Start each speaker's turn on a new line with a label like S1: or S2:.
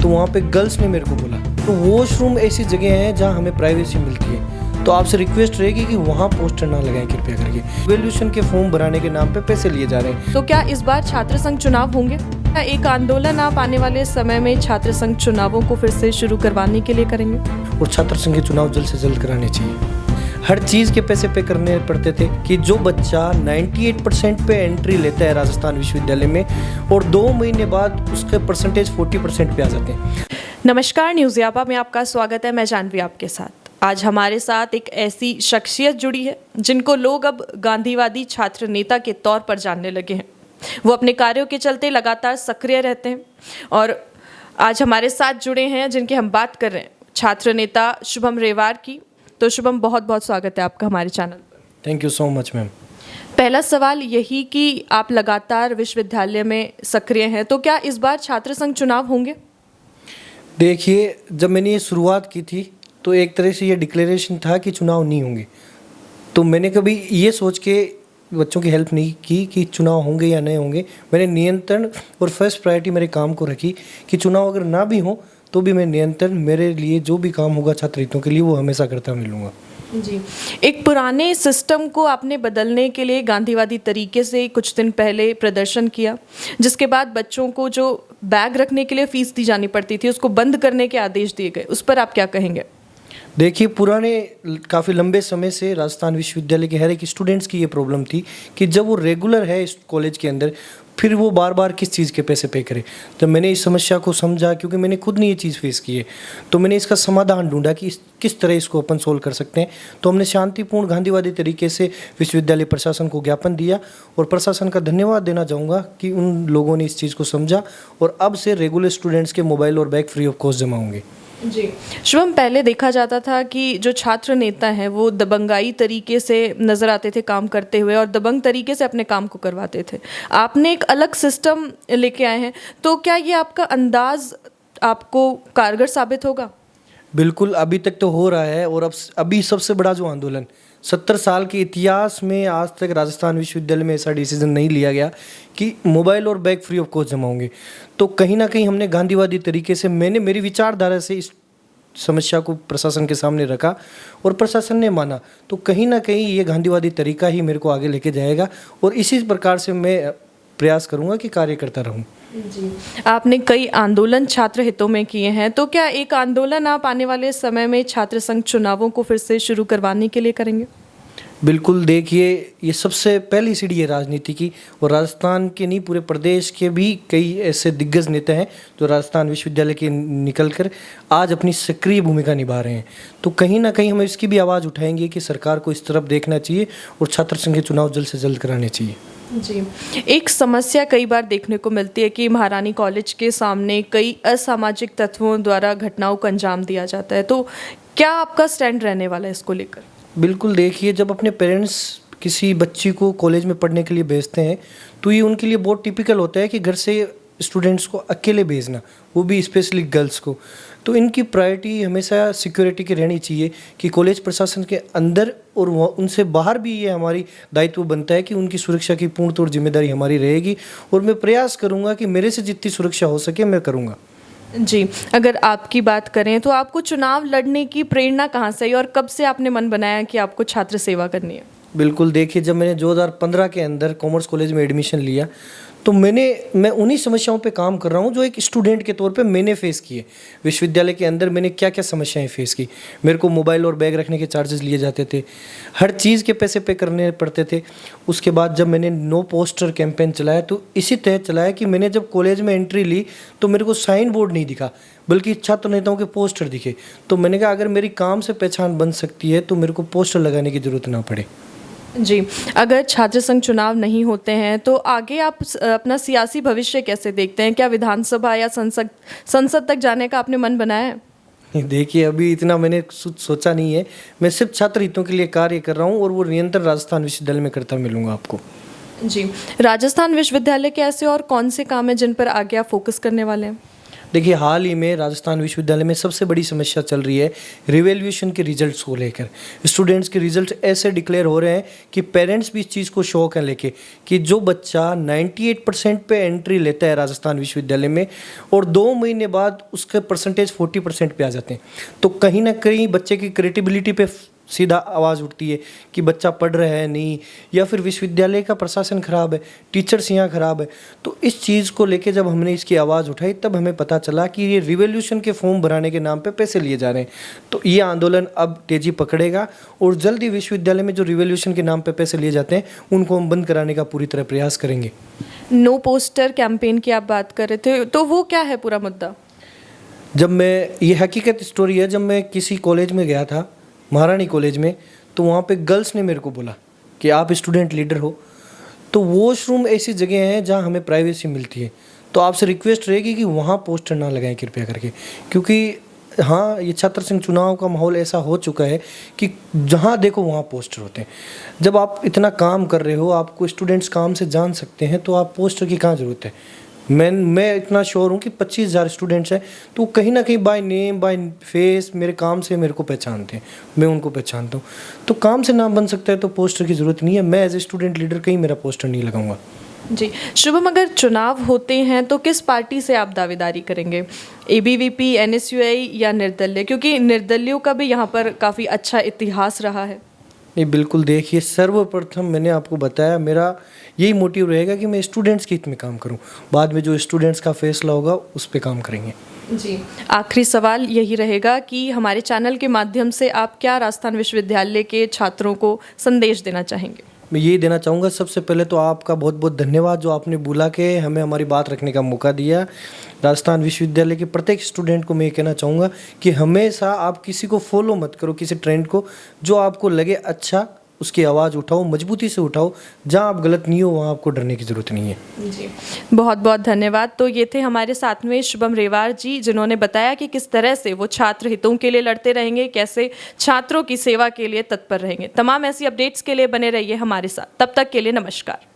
S1: तो वहाँ पे गर्ल्स ने मेरे को बोला, तो वॉशरूम ऐसी जगह है जहाँ हमें प्राइवेसी मिलती है, तो आपसे रिक्वेस्ट रहेगी कि वहाँ पोस्टर ना लगाएं कृपया करके। इवैल्यूएशन के फॉर्म भराने के नाम पे पैसे लिए जा रहे हैं।
S2: तो क्या इस बार छात्र संघ चुनाव होंगे? क्या एक आंदोलन आप आने वाले समय में छात्र संघ चुनावों को फिर से शुरू करवाने के लिए करेंगे?
S1: और छात्र संघ के चुनाव जल्द से जल्द कराने चाहिए। हर चीज़ के पैसे पे करने पड़ते थे कि जो बच्चा 98% पे एंट्री लेता है राजस्थान विश्वविद्यालय में और 2 महीने बाद उसके परसेंटेज 40% पे आ जाते हैं।
S2: नमस्कार, न्यूज़ यापा में आपका स्वागत है। मैं जानवी आपके साथ। आज हमारे साथ एक ऐसी शख्सियत जुड़ी है जिनको लोग अब गांधीवादी छात्र नेता के तौर पर जानने लगे हैं। वो अपने कार्यों के चलते लगातार सक्रिय रहते हैं और आज हमारे साथ जुड़े हैं जिनकी हम बात कर रहे हैं, छात्र नेता शुभम रेवार की। तो शुभम, बहुत बहुत स्वागत है आपका हमारे चैनल पर।
S1: Thank you so much ma'am.
S2: पहला सवाल यही कि आप लगातार विश्वविद्यालय में सक्रिय हैं, तो क्या इस बार छात्र संघ चुनाव होंगे?
S1: देखिए, जब मैंने ये शुरुआत की थी तो एक तरह से ये डिक्लेरेशन था कि चुनाव नहीं होंगे, तो मैंने कभी ये सोच के बच्चों की हेल्प नहीं की कि चुनाव होंगे या नहीं होंगे। मैंने नियंत्रण और फर्स्ट प्रायोरिटी मेरे काम को रखी कि चुनाव अगर ना भी हो तो भी मैं नियंत्रण, मेरे लिए जो भी काम होगा छात्र हितों के लिए वो हमेशा करता मिलूँगा।
S2: जी, एक पुराने सिस्टम को आपने बदलने के लिए गांधीवादी तरीके से कुछ दिन पहले प्रदर्शन किया, जिसके बाद बच्चों को जो बैग रखने के लिए फीस दी जानी पड़ती थी उसको बंद करने के आदेश दिए गए, उस पर आप क्या कहेंगे?
S1: देखिए, पुराने काफ़ी लंबे समय से राजस्थान विश्वविद्यालय के हर एक स्टूडेंट्स की ये प्रॉब्लम थी कि जब वो रेगुलर है इस कॉलेज के अंदर, फिर वो बार बार किस चीज़ के पैसे पे करे। तो मैंने इस समस्या को समझा, क्योंकि मैंने खुद नहीं ये चीज़ फेस की है, तो मैंने इसका समाधान ढूंढा कि किस तरह इसको अपन सोल्व कर सकते हैं। तो हमने शांतिपूर्ण गांधीवादी तरीके से विश्वविद्यालय प्रशासन को ज्ञापन दिया और प्रशासन का धन्यवाद देना चाहूँगा कि उन लोगों ने इस चीज़ को समझा और अब से रेगुलर स्टूडेंट्स के मोबाइल और बैग फ्री ऑफ कॉस्ट जमा होंगे।
S2: जी शुभम, पहले देखा जाता था कि जो छात्र नेता हैं वो दबंगाई तरीके से नज़र आते थे काम करते हुए और दबंग तरीके से अपने काम को करवाते थे। आपने एक अलग सिस्टम लेके आए हैं, तो क्या ये आपका अंदाज आपको कारगर साबित होगा?
S1: बिल्कुल, अभी तक तो हो रहा है और अब अभी सबसे बड़ा जो आंदोलन 70 साल के इतिहास में आज तक राजस्थान विश्वविद्यालय में ऐसा डिसीजन नहीं लिया गया कि मोबाइल और बैग फ्री ऑफ कॉस्ट जमा होंगे। तो कहीं ना कहीं हमने गांधीवादी तरीके से, मैंने मेरी विचारधारा से इस समस्या को प्रशासन के सामने रखा और प्रशासन ने माना। तो कहीं ना कहीं ये गांधीवादी तरीका ही मेरे को आगे लेके जाएगा और इसी प्रकार से मैं प्रयास करूँगा कि कार्य करता रहूँ।
S2: जी, आपने कई आंदोलन छात्र हितों में किए हैं, तो क्या एक आंदोलन आप आने वाले समय में छात्र संघ चुनावों को फिर से शुरू करवाने के लिए करेंगे?
S1: बिल्कुल, देखिए, ये सबसे पहली सीढ़ी है राजनीति की और राजस्थान के नहीं पूरे प्रदेश के भी कई ऐसे दिग्गज नेता हैं जो राजस्थान विश्वविद्यालय के निकलकर आज अपनी सक्रिय भूमिका निभा रहे हैं। तो कहीं ना कहीं हम इसकी भी आवाज़ उठाएंगे कि सरकार को इस तरफ देखना चाहिए और छात्र संघ के चुनाव जल्द से जल्द कराने चाहिए।
S2: जी, एक समस्या कई बार देखने को मिलती है कि महारानी कॉलेज के सामने कई असामाजिक तत्वों द्वारा घटनाओं को अंजाम दिया जाता है, तो क्या आपका स्टैंड रहने वाला है इसको लेकर? बिल्कुल,
S1: देखिए, जब अपने पेरेंट्स किसी बच्ची को कॉलेज में पढ़ने के लिए भेजते हैं तो ये उनके लिए बहुत टिपिकल होता है कि घर से स्टूडेंट्स को अकेले भेजना, वो भी स्पेशली गर्ल्स को। तो इनकी प्रायोरिटी हमेशा सिक्योरिटी की रहनी चाहिए कि कॉलेज प्रशासन के अंदर और उनसे बाहर भी ये हमारी दायित्व बनता है कि उनकी सुरक्षा की पूर्ण तौर जिम्मेदारी हमारी रहेगी और मैं प्रयास करूँगा कि मेरे से जितनी सुरक्षा हो सके मैं करूँगा।
S2: जी, अगर आपकी बात करें तो आपको चुनाव लड़ने की प्रेरणा कहाँ से आई और कब से आपने मन बनाया कि आपको छात्र सेवा करनी है?
S1: बिल्कुल, देखिए, जब मैंने 2015 के अंदर कॉमर्स कॉलेज में एडमिशन लिया तो मैं उन्हीं समस्याओं पे काम कर रहा हूँ जो एक स्टूडेंट के तौर पे मैंने फेस किए। विश्वविद्यालय के अंदर मैंने क्या क्या समस्याएं फेस की। मेरे को मोबाइल और बैग रखने के चार्जेस लिए जाते थे, हर चीज़ के पैसे पे करने पड़ते थे। उसके बाद जब मैंने नो पोस्टर कैंपेन चलाया तो इसी तहत चलाया कि मैंने जब कॉलेज में एंट्री ली तो मेरे को साइन बोर्ड नहीं दिखा बल्कि छात्र नेताओं के पोस्टर दिखे। तो मैंने कहा अगर मेरी काम से पहचान बन सकती है तो मेरे को पोस्टर लगाने की ज़रूरत ना पड़े।
S2: जी, अगर छात्र संघ चुनाव नहीं होते हैं तो आगे आप अपना सियासी भविष्य कैसे देखते हैं? क्या विधानसभा या संसद तक जाने का आपने मन बनाया है?
S1: देखिए, अभी इतना मैंने सोचा नहीं है। मैं सिर्फ छात्र हितों के लिए कार्य कर रहा हूँ और वो निरंतर राजस्थान विश्वविद्यालय में करता मिलूंगा आपको।
S2: जी, राजस्थान विश्वविद्यालय के ऐसे और कौन से काम हैं जिन पर आगे आप फोकस करने वाले हैं?
S1: देखिए, हाल ही में राजस्थान विश्वविद्यालय में सबसे बड़ी समस्या चल रही है रिवैल्यूएशन के रिजल्ट्स को लेकर। स्टूडेंट्स के रिजल्ट्स ऐसे डिक्लेयर हो रहे हैं कि पेरेंट्स भी इस चीज़ को शौक है लेके कि जो बच्चा 98% पे एंट्री लेता है राजस्थान विश्वविद्यालय में और 2 महीने बाद उसके परसेंटेज 40% पे आ जाते हैं, तो कहीं ना कहीं बच्चे की क्रिएटिबिलिटी पे सीधा आवाज़ उठती है कि बच्चा पढ़ रहा है नहीं, या फिर विश्वविद्यालय का प्रशासन खराब है, टीचर्स यहाँ खराब है। तो इस चीज़ को लेके जब हमने इसकी आवाज़ उठाई तब हमें पता चला कि ये रिवॉल्यूशन के फॉर्म भराने के नाम पे पैसे लिए जा रहे हैं। तो ये आंदोलन अब तेज़ी पकड़ेगा और जल्दी विश्वविद्यालय में जो रिवॉल्यूशन के नाम पे पैसे लिए जाते हैं उनको हम बंद कराने का पूरी तरह प्रयास करेंगे।
S2: नो पोस्टर कैंपेन की आप बात कर रहे थे, तो वो क्या है पूरा मुद्दा?
S1: जब मैं, ये हकीकत स्टोरी है, जब मैं किसी कॉलेज में गया था, महारानी कॉलेज में, तो वहाँ पे गर्ल्स ने मेरे को बोला कि आप स्टूडेंट लीडर हो, तो वॉशरूम ऐसी जगह है जहाँ हमें प्राइवेसी मिलती है, तो आपसे रिक्वेस्ट रहेगी कि वहाँ पोस्टर ना लगाएं कृपया करके, क्योंकि हाँ, ये छात्र संघ चुनाव का माहौल ऐसा हो चुका है कि जहाँ देखो वहाँ पोस्टर होते हैं। जब आप इतना काम कर रहे हो, आपको स्टूडेंट्स काम से जान सकते हैं, तो आप पोस्टर की कहाँ ज़रूरत है। मैं इतना श्योर हूँ कि 25,000 स्टूडेंट्स हैं, तो कहीं ना कहीं बाय नेम बाय फेस मेरे काम से मेरे को पहचानते हैं, मैं उनको पहचानता हूँ। तो काम से नाम बन सकता है तो पोस्टर की ज़रूरत नहीं है। मैं एज ए स्टूडेंट लीडर कहीं मेरा पोस्टर नहीं लगाऊंगा।
S2: जी शुभम, अगर चुनाव होते हैं तो किस पार्टी से आप दावेदारी करेंगे? एबीवीपी, एनएसयूआई या निर्दलीय? क्योंकि निर्दलियों का भी यहाँ पर काफ़ी अच्छा इतिहास रहा है।
S1: नहीं, बिल्कुल, देखिए, सर्वप्रथम मैंने आपको बताया मेरा यही मोटिव रहेगा कि मैं स्टूडेंट्स के हित में काम करूं, बाद में जो स्टूडेंट्स का फैसला होगा उस पर काम करेंगे।
S2: जी, आखिरी सवाल यही रहेगा कि हमारे चैनल के माध्यम से आप क्या राजस्थान विश्वविद्यालय के छात्रों को संदेश देना चाहेंगे?
S1: मैं यही देना चाहूँगा, सबसे पहले तो आपका बहुत बहुत धन्यवाद जो आपने बुला के हमें हमारी बात रखने का मौका दिया। राजस्थान विश्वविद्यालय के प्रत्येक स्टूडेंट को मैं ये कहना चाहूँगा कि हमेशा आप किसी को फॉलो मत करो, किसी ट्रेंड को, जो आपको लगे अच्छा उसकी आवाज़ उठाओ, मजबूती से उठाओ। जहाँ आप गलत नहीं हो वहाँ आपको डरने की ज़रूरत नहीं है।
S2: जी, बहुत बहुत धन्यवाद। तो ये थे हमारे साथ में शुभम रेवार जी, जिन्होंने बताया कि किस तरह से वो छात्र हितों के लिए लड़ते रहेंगे, कैसे छात्रों की सेवा के लिए तत्पर रहेंगे। तमाम ऐसी अपडेट्स के लिए बने रहिए हमारे साथ। तब तक के लिए नमस्कार।